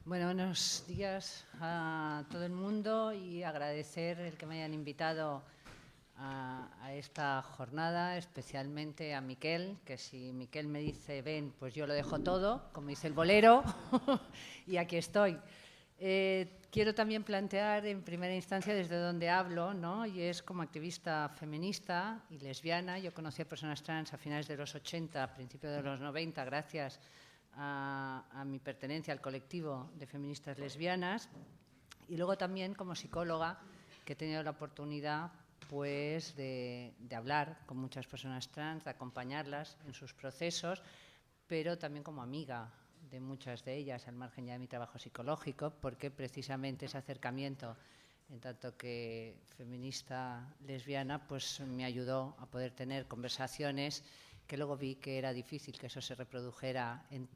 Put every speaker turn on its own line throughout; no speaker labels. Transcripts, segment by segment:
Bueno, buenos días a todo el mundo y agradecer el que me hayan invitado a esta jornada, especialmente a Miquel, que si Miquel me dice ven, pues yo lo dejo todo, como dice el bolero, y aquí estoy. Quiero también plantear en primera instancia desde donde hablo, ¿no? Y es como activista feminista y lesbiana. Yo conocí a personas trans a finales de los 80, a principios de los 90, gracias a mi pertenencia al colectivo de feministas lesbianas, y luego también como psicóloga, que he tenido la oportunidad pues de hablar con muchas personas trans, de acompañarlas en sus procesos, pero también como amiga de muchas de ellas, al margen ya de mi trabajo psicológico, porque precisamente ese acercamiento, en tanto que feminista lesbiana, pues me ayudó a poder tener conversaciones que luego vi que era difícil que eso se reprodujera en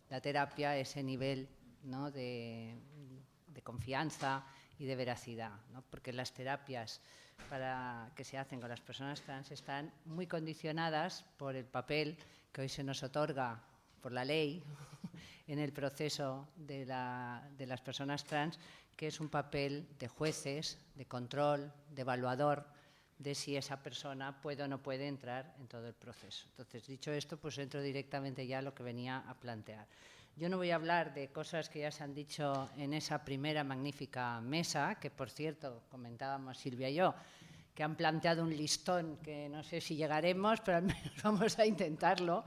la terapia, ese nivel, ¿no?, de confianza y de veracidad, ¿no? Porque las terapias que se hacen con las personas trans están muy condicionadas por el papel que hoy se nos otorga por la ley en el proceso de las personas trans, que es un papel de jueces, de control, de evaluador, de si esa persona puede o no puede entrar en todo el proceso. Entonces, dicho esto, pues entro directamente ya a lo que venía a plantear. Yo no voy a hablar de cosas que ya se han dicho en esa primera magnífica mesa, que por cierto comentábamos Silvia y yo, que han planteado un listón que no sé si llegaremos, pero al menos vamos a intentarlo.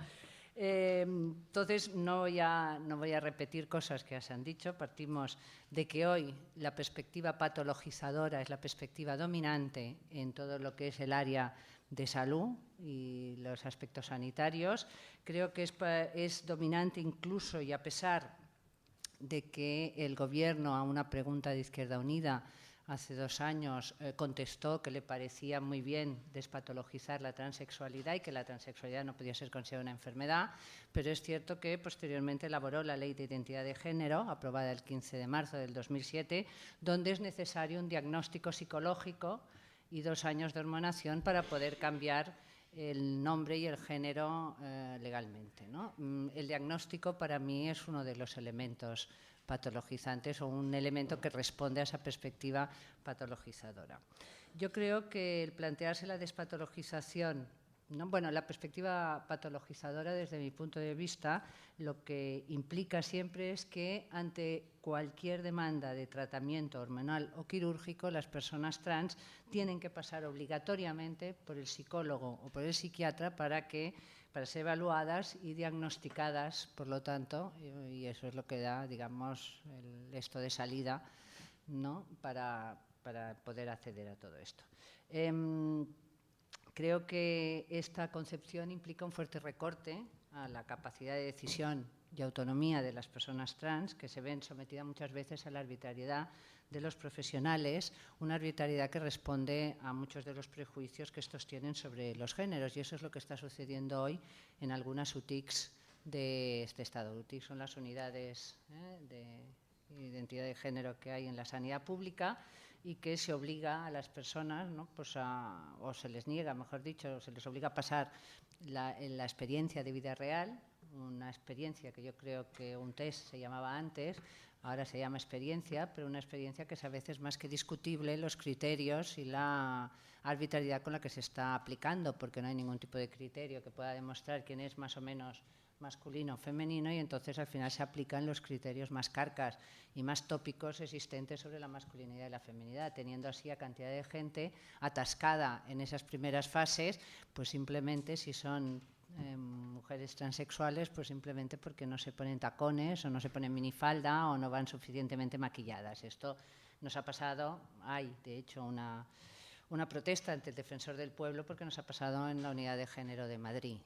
Entonces no voy a repetir cosas que ya se han dicho. Partimos de que hoy la perspectiva patologizadora es la perspectiva dominante en todo lo que es el área de salud y los aspectos sanitarios. Creo que es dominante incluso, y a pesar de que el Gobierno a una pregunta de Izquierda Unida hace 2 años contestó que le parecía muy bien despatologizar la transexualidad y que la transexualidad no podía ser considerada una enfermedad, pero es cierto que posteriormente elaboró la Ley de Identidad de Género, aprobada el 15 de marzo del 2007, donde es necesario un diagnóstico psicológico y 2 años de hormonación para poder cambiar el nombre y el género legalmente, ¿no? El diagnóstico para mí es uno de los elementos patologizantes o un elemento que responde a esa perspectiva patologizadora. Yo creo que el plantearse la despatologización, ¿no? Bueno, la perspectiva patologizadora, desde mi punto de vista, lo que implica siempre es que ante cualquier demanda de tratamiento hormonal o quirúrgico, las personas trans tienen que pasar obligatoriamente por el psicólogo o por el psiquiatra para ser evaluadas y diagnosticadas, por lo tanto, y eso es lo que da, digamos, esto de salida, ¿no?, para poder acceder a todo esto. Creo que esta concepción implica un fuerte recorte a la capacidad de decisión y autonomía de las personas trans, que se ven sometidas muchas veces a la arbitrariedad de los profesionales, una arbitrariedad que responde a muchos de los prejuicios que estos tienen sobre los géneros, y eso es lo que está sucediendo hoy en algunas UTICs de este Estado. UTICs son las unidades de identidad de género que hay en la sanidad pública, y que se obliga a las personas, ¿no?, pues o se les niega, mejor dicho, o se les obliga a pasar la experiencia de vida real, una experiencia que yo creo que un test se llamaba antes, ahora se llama experiencia, pero una experiencia que es a veces más que discutible los criterios y la arbitrariedad con la que se está aplicando, porque no hay ningún tipo de criterio que pueda demostrar quién es más o menos masculino o femenino, y entonces al final se aplican los criterios más carcas y más tópicos existentes sobre la masculinidad y la feminidad, teniendo así a cantidad de gente atascada en esas primeras fases, pues simplemente si son mujeres transexuales, pues simplemente porque no se ponen tacones o no se ponen minifalda o no van suficientemente maquilladas. Esto nos ha pasado, hay de hecho una protesta ante el Defensor del Pueblo porque nos ha pasado en la Unidad de Género de Madrid.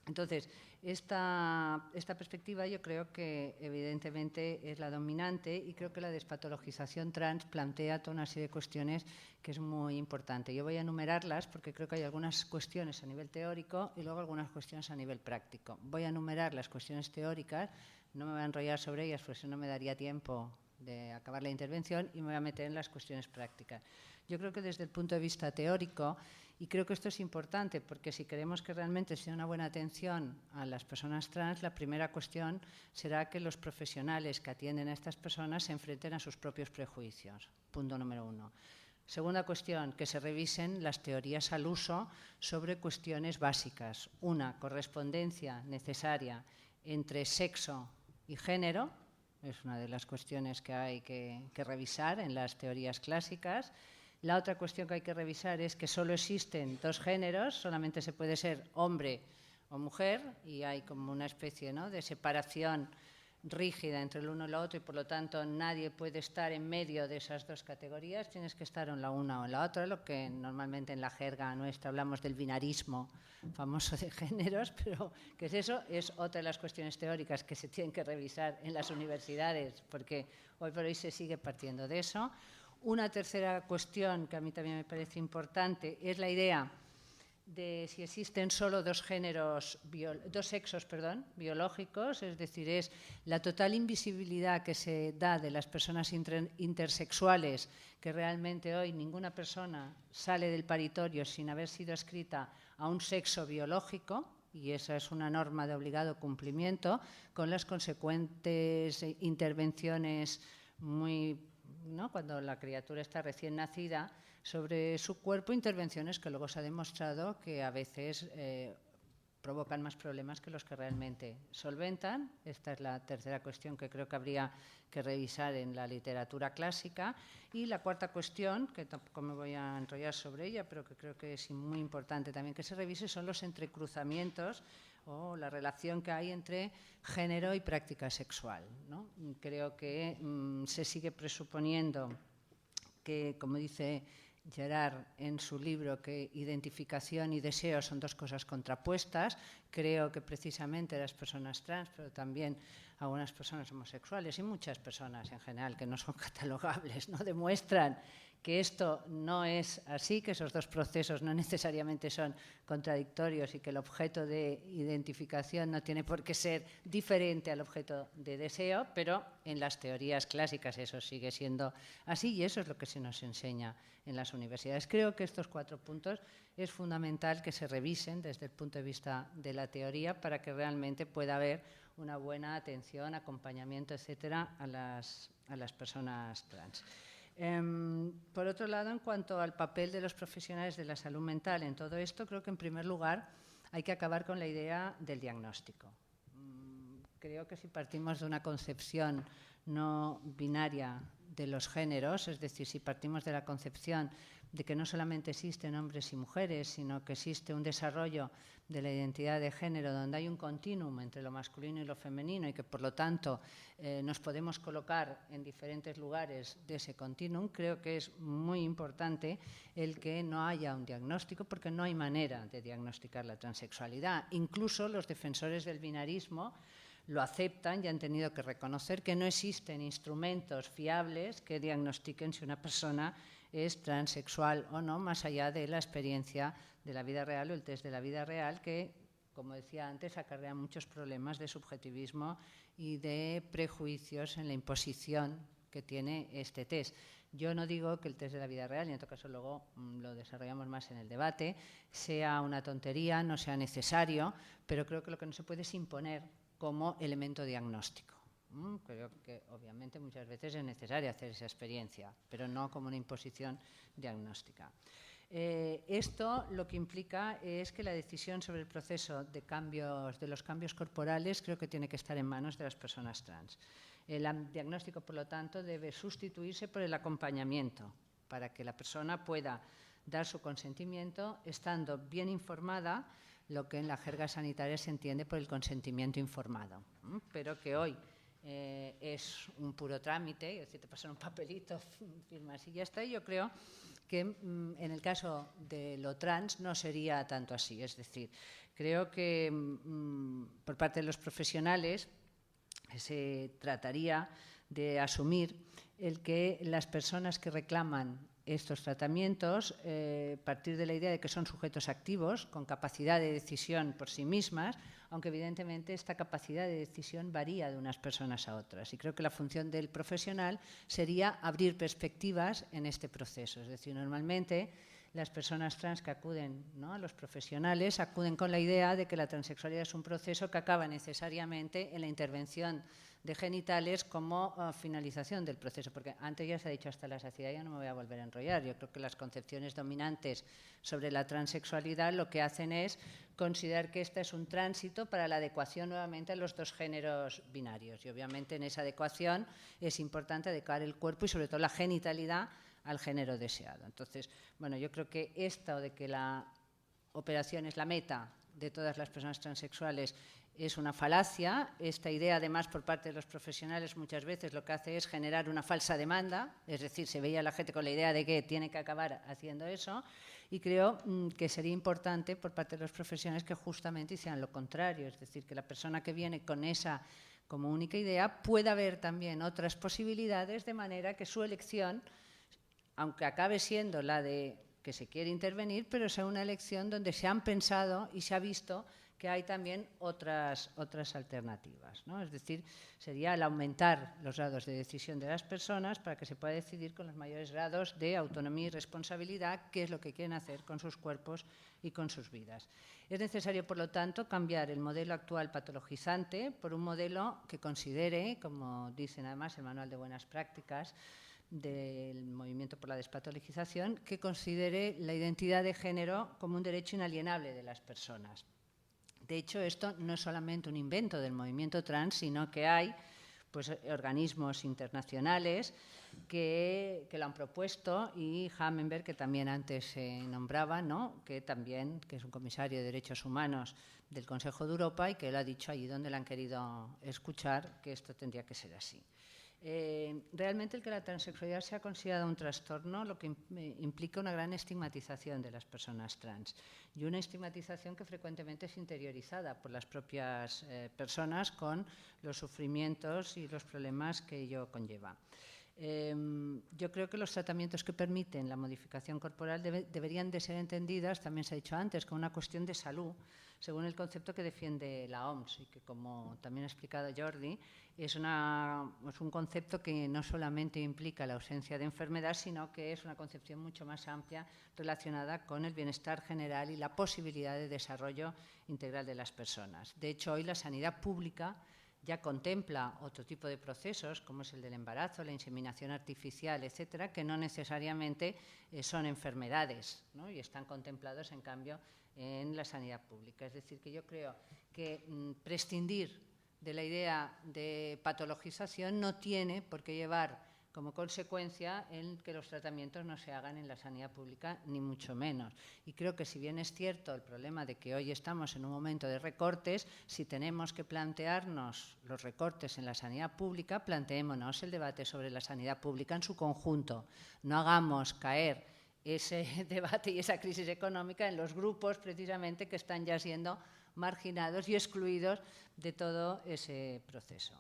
Entonces, esta perspectiva yo creo que evidentemente es la dominante, y creo que la despatologización trans plantea toda una serie de cuestiones que es muy importante. Yo voy a enumerarlas porque creo que hay algunas cuestiones a nivel teórico y luego algunas cuestiones a nivel práctico. Voy a enumerar las cuestiones teóricas, no me voy a enrollar sobre ellas porque si no me daría tiempo de acabar la intervención y me voy a meter en las cuestiones prácticas. Yo creo que desde el punto de vista teórico, y creo que esto es importante porque si queremos que realmente sea una buena atención a las personas trans, la primera cuestión será que los profesionales que atienden a estas personas se enfrenten a sus propios prejuicios. Punto número 1. Segunda cuestión, que se revisen las teorías al uso sobre cuestiones básicas. Una, correspondencia necesaria entre sexo y género, es una de las cuestiones que hay que revisar en las teorías clásicas. La otra cuestión que hay que revisar es que solo existen dos géneros, solamente se puede ser hombre o mujer y hay como una especie, ¿no?, de separación rígida entre el uno y el otro y por lo tanto nadie puede estar en medio de esas dos categorías, tienes que estar en la una o en la otra, lo que normalmente en la jerga nuestra hablamos del binarismo famoso de géneros, pero ¿qué es eso? Es otra de las cuestiones teóricas que se tienen que revisar en las universidades porque hoy por hoy se sigue partiendo de eso. Una tercera cuestión que a mí también me parece importante es la idea de si existen solo dos sexos biológicos, es decir, es la total invisibilidad que se da de las personas intersexuales, que realmente hoy ninguna persona sale del paritorio sin haber sido adscrita a un sexo biológico, y esa es una norma de obligado cumplimiento, con las consecuentes intervenciones cuando la criatura está recién nacida, sobre su cuerpo, intervenciones que luego se ha demostrado que a veces provocan más problemas que los que realmente solventan. Esta es la tercera cuestión que creo que habría que revisar en la literatura clásica. Y la cuarta cuestión, que tampoco me voy a enrollar sobre ella, pero que creo que es muy importante también que se revise, son los entrecruzamientos o la relación que hay entre género y práctica sexual, ¿no? Creo que se sigue presuponiendo que, como dice Gerard en su libro, que identificación y deseo son dos cosas contrapuestas. Creo que precisamente las personas trans, pero también algunas personas homosexuales y muchas personas en general que no son catalogables, ¿no?, demuestran que esto no es así, que esos dos procesos no necesariamente son contradictorios y que el objeto de identificación no tiene por qué ser diferente al objeto de deseo, pero en las teorías clásicas eso sigue siendo así y eso es lo que se nos enseña en las universidades. Creo que estos 4 puntos es fundamental que se revisen desde el punto de vista de la teoría para que realmente pueda haber una buena atención, acompañamiento, etcétera, a las personas trans. Por otro lado, en cuanto al papel de los profesionales de la salud mental en todo esto, creo que en primer lugar hay que acabar con la idea del diagnóstico. Creo que si partimos de una concepción no binaria de los géneros, es decir, si partimos de la concepción de que no solamente existen hombres y mujeres, sino que existe un desarrollo de la identidad de género donde hay un continuum entre lo masculino y lo femenino y que, por lo tanto, nos podemos colocar en diferentes lugares de ese continuum, creo que es muy importante el que no haya un diagnóstico porque no hay manera de diagnosticar la transexualidad. Incluso los defensores del binarismo lo aceptan y han tenido que reconocer que no existen instrumentos fiables que diagnostiquen si una persona es transexual o no, más allá de la experiencia de la vida real o el test de la vida real que, como decía antes, acarrea muchos problemas de subjetivismo y de prejuicios en la imposición que tiene este test. Yo no digo que el test de la vida real, y en todo caso luego lo desarrollamos más en el debate, sea una tontería, no sea necesario, pero creo que lo que no se puede es imponer como elemento diagnóstico. Creo que obviamente muchas veces es necesario hacer esa experiencia, pero no como una imposición diagnóstica. Esto lo que implica es que la decisión sobre el proceso de los cambios corporales creo que tiene que estar en manos de las personas trans. El diagnóstico, por lo tanto, debe sustituirse por el acompañamiento para que la persona pueda dar su consentimiento estando bien informada, lo que en la jerga sanitaria se entiende por el consentimiento informado, pero que hoy es un puro trámite, es decir, te pasan un papelito, firmas y ya está. Y yo creo que en el caso de lo trans no sería tanto así. Es decir, creo que por parte de los profesionales se trataría de asumir el que las personas que reclaman estos tratamientos, partir de la idea de que son sujetos activos, con capacidad de decisión por sí mismas, aunque evidentemente esta capacidad de decisión varía de unas personas a otras. Y creo que la función del profesional sería abrir perspectivas en este proceso. Es decir, normalmente las personas trans que acuden, ¿no?, a los profesionales acuden con la idea de que la transexualidad es un proceso que acaba necesariamente en la intervención de genitales como finalización del proceso, porque antes ya se ha dicho hasta la saciedad, ya no me voy a volver a enrollar. Yo creo que las concepciones dominantes sobre la transexualidad lo que hacen es considerar que esta es un tránsito para la adecuación nuevamente a los dos géneros binarios, y obviamente en esa adecuación es importante adecuar el cuerpo y sobre todo la genitalidad al género deseado. Entonces, bueno, yo creo que esto de que la operación es la meta de todas las personas transexuales es una falacia. Esta idea, además, por parte de los profesionales muchas veces lo que hace es generar una falsa demanda, es decir, se veía a la gente con la idea de que tiene que acabar haciendo eso, y creo que sería importante por parte de los profesionales que justamente hicieran lo contrario, es decir, que la persona que viene con esa como única idea pueda ver también otras posibilidades, de manera que su elección, aunque acabe siendo la de que se quiere intervenir, pero sea una elección donde se han pensado y se ha visto que hay también otras alternativas, ¿no? Es decir, sería el aumentar los grados de decisión de las personas para que se pueda decidir con los mayores grados de autonomía y responsabilidad qué es lo que quieren hacer con sus cuerpos y con sus vidas. Es necesario, por lo tanto, cambiar el modelo actual patologizante por un modelo que considere, como dicen además el Manual de Buenas Prácticas del Movimiento por la Despatologización, que considere la identidad de género como un derecho inalienable de las personas. De hecho, esto no es solamente un invento del movimiento trans, sino que hay pues, organismos internacionales que lo han propuesto, y Hammenberg, que también antes se nombraba, ¿no?, que es un comisario de Derechos Humanos del Consejo de Europa, y que lo ha dicho allí donde le han querido escuchar que esto tendría que ser así. Realmente el que la transexualidad sea considerada un trastorno lo que implica una gran estigmatización de las personas trans, y una estigmatización que frecuentemente es interiorizada por las propias personas con los sufrimientos y los problemas que ello conlleva. Yo creo que los tratamientos que permiten la modificación corporal deberían de ser entendidas, también se ha dicho antes, como una cuestión de salud, según el concepto que defiende la OMS, y que, como también ha explicado Jordi, es un concepto que no solamente implica la ausencia de enfermedad, sino que es una concepción mucho más amplia relacionada con el bienestar general y la posibilidad de desarrollo integral de las personas. De hecho, hoy la sanidad pública ya contempla otro tipo de procesos, como es el del embarazo, la inseminación artificial, etcétera, que no necesariamente son enfermedades, ¿no?, y están contemplados, en cambio, en la sanidad pública. Es decir, que yo creo que prescindir de la idea de patologización no tiene por qué llevar como consecuencia el que los tratamientos no se hagan en la sanidad pública, ni mucho menos. Y creo que, si bien es cierto el problema de que hoy estamos en un momento de recortes, si tenemos que plantearnos los recortes en la sanidad pública, planteémonos el debate sobre la sanidad pública en su conjunto. No hagamos caer ese debate y esa crisis económica en los grupos precisamente que están ya siendo marginados y excluidos de todo ese proceso.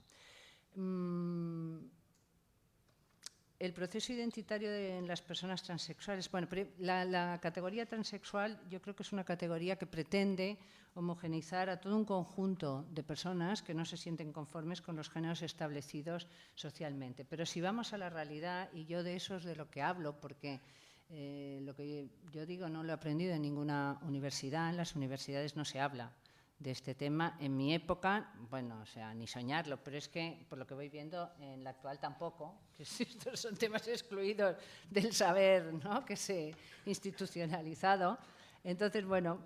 El proceso identitario en las personas transexuales. Bueno, la categoría transexual yo creo que es una categoría que pretende homogeneizar a todo un conjunto de personas que no se sienten conformes con los géneros establecidos socialmente. Pero si vamos a la realidad, y yo de eso es de lo que hablo, porque lo que yo digo no lo he aprendido en ninguna universidad, en las universidades no se habla de este tema. En mi época, bueno, o sea, ni soñarlo, pero es que, por lo que voy viendo, en la actual tampoco, que estos son temas excluidos del saber, ¿no?, que se ha institucionalizado. Entonces, bueno,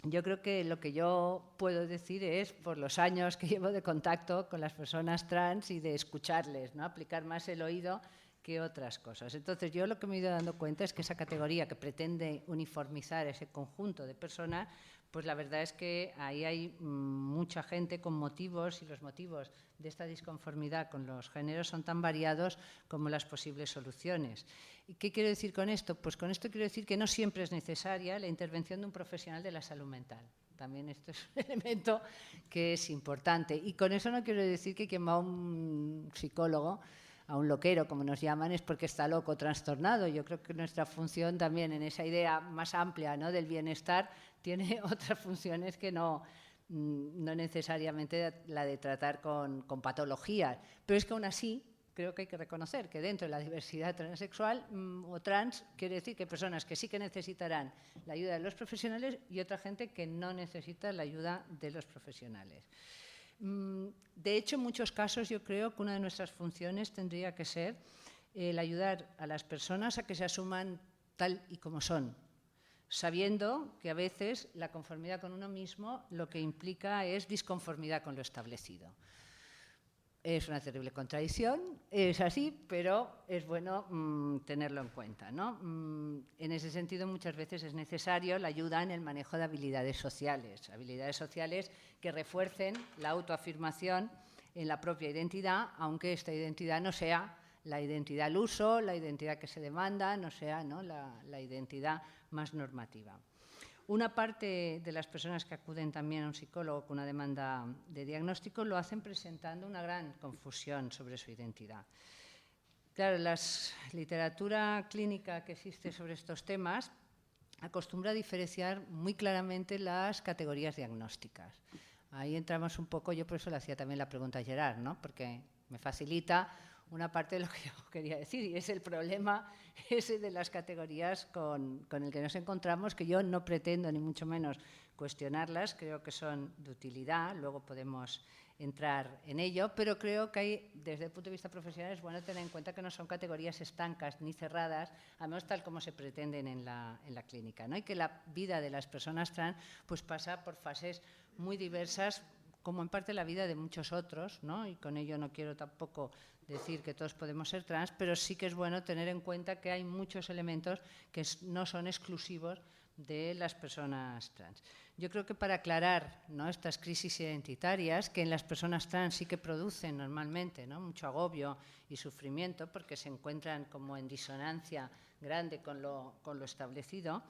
yo creo que lo que yo puedo decir es, por los años que llevo de contacto con las personas trans y de escucharles, ¿no?, aplicar más el oído que otras cosas. Entonces, yo lo que me he ido dando cuenta es que esa categoría que pretende uniformizar ese conjunto de personas, pues la verdad es que ahí hay mucha gente con motivos, y los motivos de esta disconformidad con los géneros son tan variados como las posibles soluciones. ¿Y qué quiero decir con esto? Pues con esto quiero decir que no siempre es necesaria la intervención de un profesional de la salud mental. También esto es un elemento que es importante. Y con eso no quiero decir que quien va a un psicólogo, a un loquero, como nos llaman, es porque está loco, trastornado. Yo creo que nuestra función también, en esa idea más amplia, ¿no?, del bienestar, tiene otras funciones que no no necesariamente la de tratar con patologías, pero es que aún así creo que hay que reconocer que dentro de la diversidad transexual o trans quiere decir que hay personas que sí que necesitarán la ayuda de los profesionales y otra gente que no necesita la ayuda de los profesionales. De hecho, en muchos casos yo creo que una de nuestras funciones tendría que ser el ayudar a las personas a que se asuman tal y como son, sabiendo que a veces la conformidad con uno mismo lo que implica es disconformidad con lo establecido. Es una terrible contradicción, es así, pero es bueno tenerlo en cuenta, ¿no? En ese sentido, muchas veces es necesario la ayuda en el manejo de habilidades sociales que refuercen la autoafirmación en la propia identidad, aunque esta identidad no sea la identidad al uso, la identidad que se demanda, no sea, ¿no?, la identidad más normativa. Una parte de las personas que acuden también a un psicólogo con una demanda de diagnóstico lo hacen presentando una gran confusión sobre su identidad. Claro, la literatura clínica que existe sobre estos temas acostumbra a diferenciar muy claramente las categorías diagnósticas. Ahí entramos un poco, yo por eso le hacía también la pregunta a Gerard, ¿no?, porque me facilita una parte de lo que yo quería decir, y es el problema ese de las categorías con el que nos encontramos, que yo no pretendo ni mucho menos cuestionarlas, creo que son de utilidad, luego podemos entrar en ello, pero creo que hay, desde el punto de vista profesional, es bueno tener en cuenta que no son categorías estancas ni cerradas, al menos tal como se pretenden en la clínica, ¿no? Y que la vida de las personas trans pues pasa por fases muy diversas, como en parte la vida de muchos otros, ¿no? Y con ello no quiero tampoco decir que todos podemos ser trans, pero sí que es bueno tener en cuenta que hay muchos elementos que no son exclusivos de las personas trans. Yo creo que para aclarar, ¿no?, estas crisis identitarias, que en las personas trans sí que producen normalmente, ¿no?, mucho agobio y sufrimiento, porque se encuentran como en disonancia grande con lo establecido,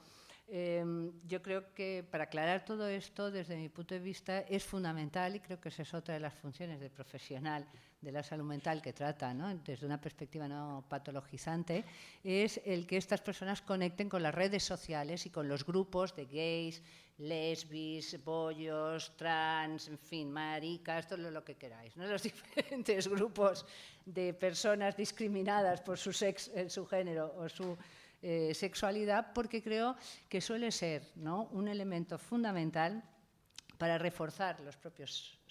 yo creo que para aclarar todo esto, desde mi punto de vista, es fundamental, y creo que esa es otra de las funciones del profesional de la salud mental que trata, ¿no?, desde una perspectiva no patologizante, es el que estas personas conecten con las redes sociales y con los grupos de gays, lesbis, bollos, trans, en fin, maricas, todo lo que queráis, ¿no?, los diferentes grupos de personas discriminadas por su género o su sexualidad, porque creo que suele ser, ¿no?, un elemento fundamental para reforzar los propios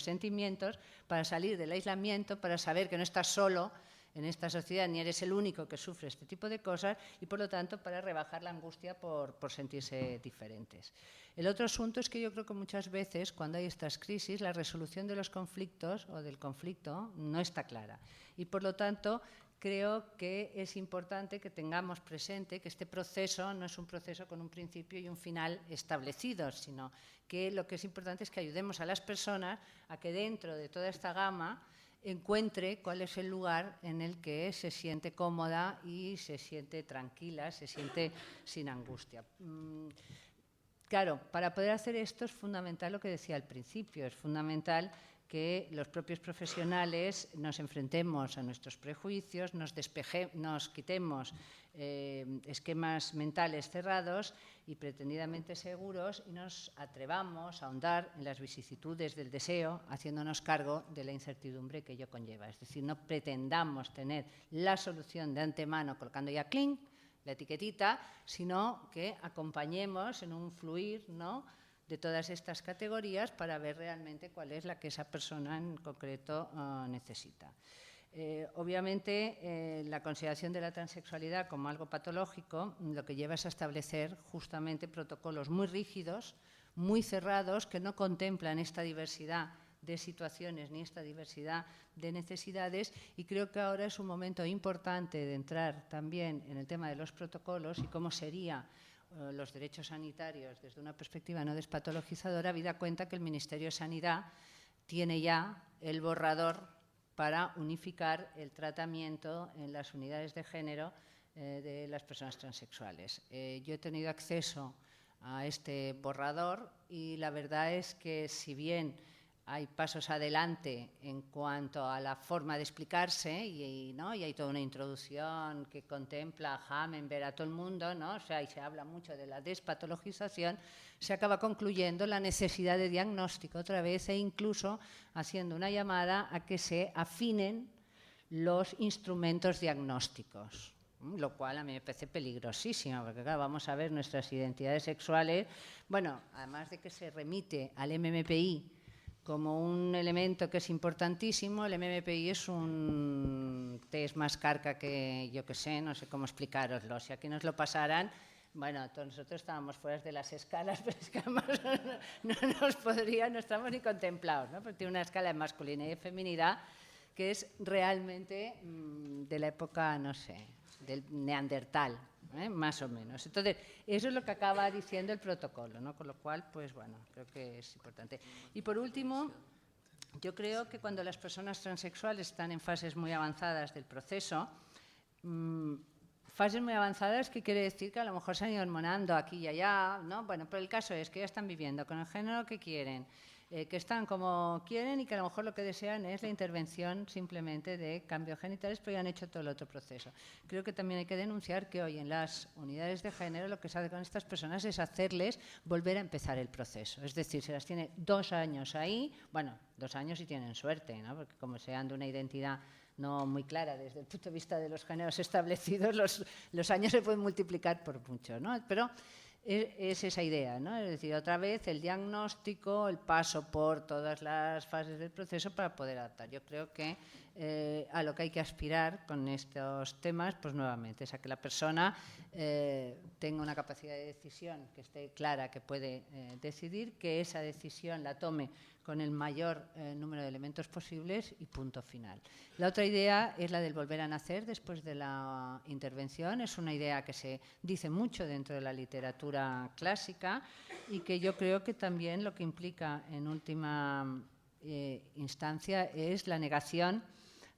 sentimientos, para salir del aislamiento, para saber que no estás solo en esta sociedad ni eres el único que sufre este tipo de cosas y, por lo tanto, para rebajar la angustia por sentirse diferentes. El otro asunto es que yo creo que muchas veces, cuando hay estas crisis, la resolución de los conflictos o del conflicto no está clara y, por lo tanto, creo que es importante que tengamos presente que este proceso no es un proceso con un principio y un final establecidos, sino que lo que es importante es que ayudemos a las personas a que dentro de toda esta gama encuentre cuál es el lugar en el que se siente cómoda y se siente tranquila, se siente sin angustia. Claro, para poder hacer esto es fundamental lo que decía al principio, es fundamental que los propios profesionales nos enfrentemos a nuestros prejuicios, nos quitemos esquemas mentales cerrados y pretendidamente seguros y nos atrevamos a ahondar en las vicisitudes del deseo, haciéndonos cargo de la incertidumbre que ello conlleva. Es decir, no pretendamos tener la solución de antemano colocando ya clink la etiquetita, sino que acompañemos en un fluir, ¿no?, de todas estas categorías para ver realmente cuál es la que esa persona en concreto necesita. Obviamente, la consideración de la transexualidad como algo patológico lo que lleva es a establecer justamente protocolos muy rígidos, muy cerrados, que no contemplan esta diversidad de situaciones ni esta diversidad de necesidades, y creo que ahora es un momento importante de entrar también en el tema de los protocolos y cómo sería los derechos sanitarios desde una perspectiva no despatologizadora, habida cuenta que el Ministerio de Sanidad tiene ya el borrador para unificar el tratamiento en las unidades de género de las personas transexuales. Yo he tenido acceso a este borrador y la verdad es que, si bien hay pasos adelante en cuanto a la forma de explicarse ¿no? Y hay toda una introducción que contempla a Hammenberg, a todo el mundo, ¿no? O sea, y se habla mucho de la despatologización, se acaba concluyendo la necesidad de diagnóstico otra vez e incluso haciendo una llamada a que se afinen los instrumentos diagnósticos, lo cual a mí me parece peligrosísimo, porque claro, vamos a ver nuestras identidades sexuales, bueno, además de que se remite al MMPI como un elemento que es importantísimo, el MMPI es un test más carca que yo que sé, no sé cómo explicaroslo, si aquí nos lo pasaran, bueno, todos nosotros estábamos fuera de las escalas, pero es que además no nos podría, no estamos ni contemplados, ¿no? Porque tiene una escala de masculinidad y feminidad que es realmente de la época, no sé, del neandertal, más o menos. Entonces, eso es lo que acaba diciendo el protocolo, ¿no? Con lo cual, pues bueno, creo que es importante. Y por último, yo creo que cuando las personas transexuales están en fases muy avanzadas del proceso, fases muy avanzadas, que quiere decir que a lo mejor se han ido hormonando aquí y allá, ¿no? Bueno, pero el caso es que ya están viviendo con el género que quieren, que están como quieren y que a lo mejor lo que desean es la intervención simplemente de cambio genitales, pero ya han hecho todo el otro proceso. Creo que también hay que denunciar que hoy en las unidades de género lo que se hace con estas personas es hacerles volver a empezar el proceso. Es decir, se las tiene 2 años ahí, bueno, 2 años si tienen suerte, ¿no? Porque como sean de una identidad no muy clara desde el punto de vista de los géneros establecidos, los años se pueden multiplicar por mucho, ¿no? Pero es esa idea, ¿no? Es decir, otra vez el diagnóstico, el paso por todas las fases del proceso para poder adaptar. Yo creo que a lo que hay que aspirar con estos temas, pues nuevamente, es a que la persona tenga una capacidad de decisión que esté clara, que puede decidir, que esa decisión la tome con el mayor número de elementos posibles y punto final. La otra idea es la del volver a nacer después de la intervención. Es una idea que se dice mucho dentro de la literatura clásica y que yo creo que también lo que implica en última instancia es la negación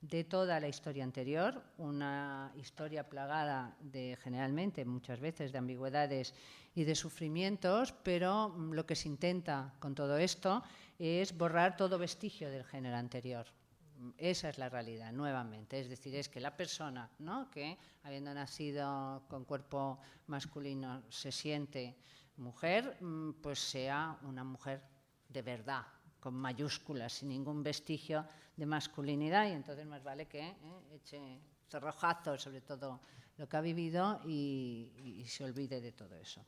de toda la historia anterior, una historia plagada de, generalmente, muchas veces, de ambigüedades y de sufrimientos, pero lo que se intenta con todo esto es borrar todo vestigio del género anterior. Esa es la realidad, nuevamente. Es decir, es que la persona, ¿no?, que habiendo nacido con cuerpo masculino se siente mujer, pues sea una mujer de verdad, con mayúsculas, sin ningún vestigio de masculinidad, y entonces más vale que eche cerrojazo sobre todo lo que ha vivido y se olvide de todo eso.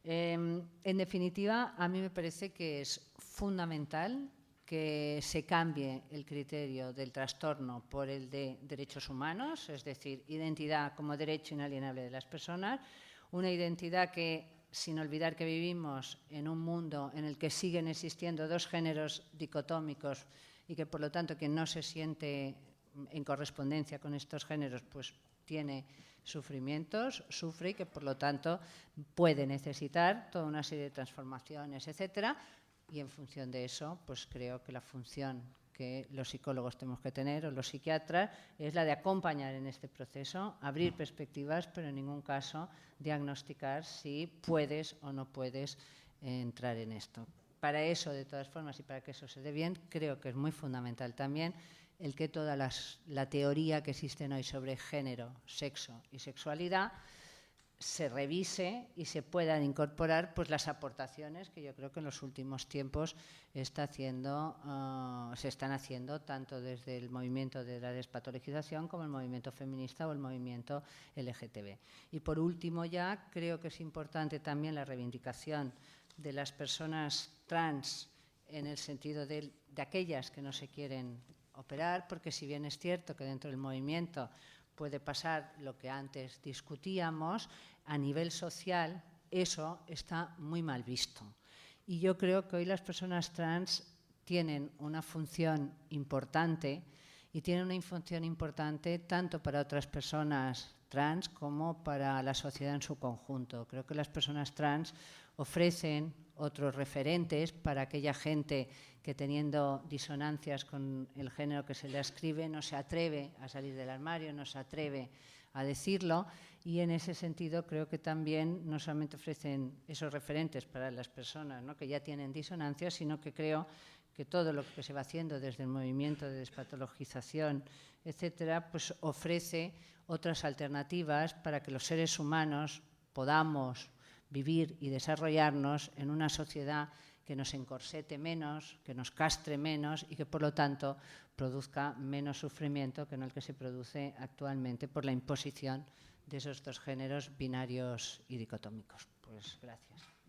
En definitiva, a mí me parece que es fundamental que se cambie el criterio del trastorno por el de derechos humanos, es decir, identidad como derecho inalienable de las personas, una identidad que, sin olvidar que vivimos en un mundo en el que siguen existiendo 2 géneros dicotómicos y que, por lo tanto, quien no se siente en correspondencia con estos géneros, pues tiene sufrimientos, sufre y que, por lo tanto, puede necesitar toda una serie de transformaciones, etcétera. Y en función de eso, pues creo que la función que los psicólogos tenemos que tener, o los psiquiatras, es la de acompañar en este proceso, abrir perspectivas, pero en ningún caso diagnosticar si puedes o no puedes entrar en esto. Para eso, de todas formas, y para que eso se dé bien, creo que es muy fundamental también el que toda la teoría que existe hoy sobre género, sexo y sexualidad se revise y se puedan incorporar pues las aportaciones que yo creo que en los últimos tiempos se están haciendo tanto desde el movimiento de la despatologización como el movimiento feminista o el movimiento LGTB. Y por último ya creo que es importante también la reivindicación de las personas trans en el sentido de aquellas que no se quieren operar, porque si bien es cierto que dentro del movimiento puede pasar lo que antes discutíamos, a nivel social eso está muy mal visto. Y yo creo que hoy las personas trans tienen una función importante y tienen una función importante tanto para otras personas trans como para la sociedad en su conjunto. Creo que las personas trans ofrecen otros referentes para aquella gente que, teniendo disonancias con el género que se le ascribe, no se atreve a salir del armario, no se atreve a decirlo, y en ese sentido creo que también no solamente ofrecen esos referentes para las personas, ¿no?, que ya tienen disonancias, sino que creo que todo lo que se va haciendo desde el movimiento de despatologización, etcétera, pues ofrece otras alternativas para que los seres humanos podamos vivir y desarrollarnos en una sociedad que nos encorsete menos, que nos castre menos y que, por lo tanto, produzca menos sufrimiento que en el que se produce actualmente por la imposición de esos dos géneros binarios y dicotómicos. Pues gracias.